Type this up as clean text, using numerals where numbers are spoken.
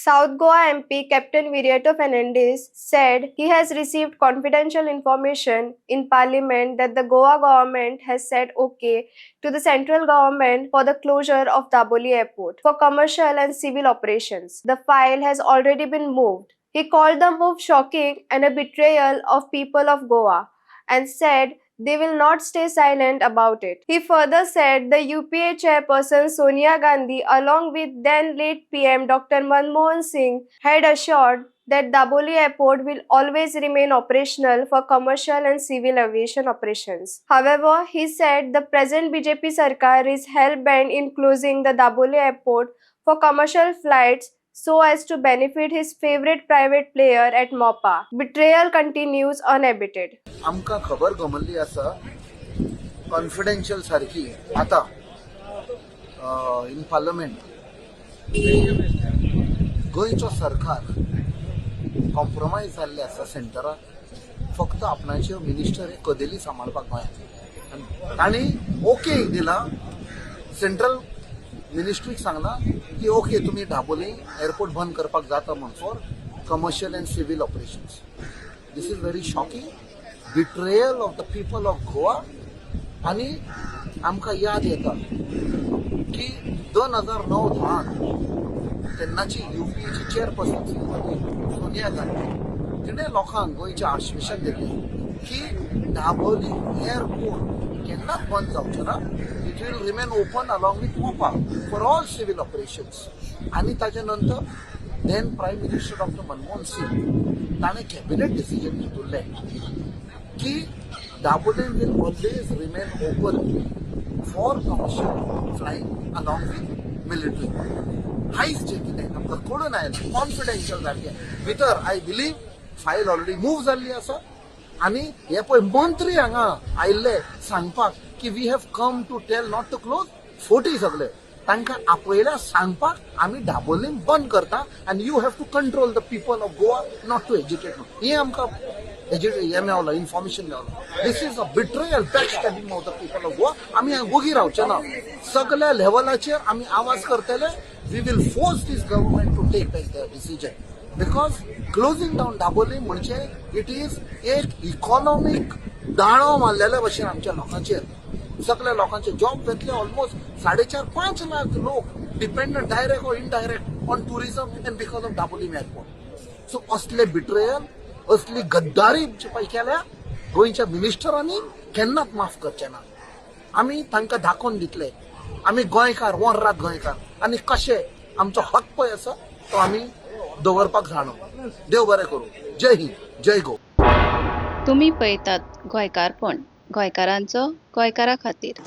South Goa MP Captain Viriato Fernandes said he has received confidential information in Parliament that the Goa government has said okay to the central government for the closure of Daboli Airport for commercial and civil operations. The file has already been moved. He called the move shocking and a betrayal of people of Goa and said they will not stay silent about it. He further said the UPA chairperson Sonia Gandhi, along with then late PM Dr. Manmohan Singh, had assured that Daboli Airport will always remain operational for commercial and civil aviation operations. However, he said the present BJP Sarkar is hell-bent in closing the Daboli Airport for commercial flights so as to benefit his favorite private player at MOPA. Betrayal continues unabated. आमकां खबर Gemalli आसा confidential सारकी आता in parliament गोंयचो सरकार compromise जाल्ले आसा सेंटराक फक्त आपणाच्यो मिनिस्टर कदेली सांबाळपाक गोंयांत तांणी ओके दिला सेंट्रल मिनिस्ट्रीक सांगला की ओके तुम्ही दाबोली एअरपोर्ट बंद करपाक जाता म्हण for commercial end civil operations. This is very shocking betrayal of the people of Goa. आणि आमकां याद येता की 2009-10 तेन्नाची UPAची चेअरपर्सन सोनिया गांधी तिणें लोकांक गोंयचें आश्वासन दिलें की दाबोली एअरपोर्ट केन्नाच बंद जावचें ना. It will remain open along with Mopa for all civil operations. आणि ताजे नंतर then prime minister doctor Manmohan Singh ताणें कॅबिनेट डिसिजन घेतिल्लें की Daboli will always remain open for commercial flying along with military. हाईच जे कितें आमकां कळून आयलें कॉन्फिडेन्शियल जाल्लें भितर I believe file already move जाल्ली आसा. आनी हे पळय मंत्री हांगा आयिल्ले सांगपाक की we have come to tell not to close फोटी सगळे तांकां आपयल्या सांगपाक आमी दाबोली बंद करता आनी you have to control the people of Goa not to educate. हे आमकां हे मेळ्ळो इन्फॉर्मेशन मेळ्ळो. This is a betrayal back stabbing of the people of Goa. आमी हांगा वोगी रावचे ना. सगळ्या लेवलाचेर आमी आवाज करतले. We will force this government to take the decision because closing down Dabolim म्हणजे इट इज एक इकॉनॉमिक दाणो मारलेल्या भशेन आमच्या लोकांचेर. सगळ्या लोकांचे जॉब वतले. ऑलमोस्ट 4.5 लाख लोक डिपेंडंट डायरेक्ट और indirect on tourism end because of Dabolim airport. So असले बिट्रेयल असली गद्दारी केल्या गोंयच्या मिनिस्टरांनी केन्नाच माफ करचे ना. आमी तांकां दाखोवन दितले आमी गोंयकार वर्रात गोंयकार आनी कशे आमचो हक पळय आसा तो आमी दवरपाक जाणो. देव बरें करूं. जय हिंद जय गो. तुम्ही पळयतात गोंयकारपण गोंयकारांचो गोंयकारा खातीर.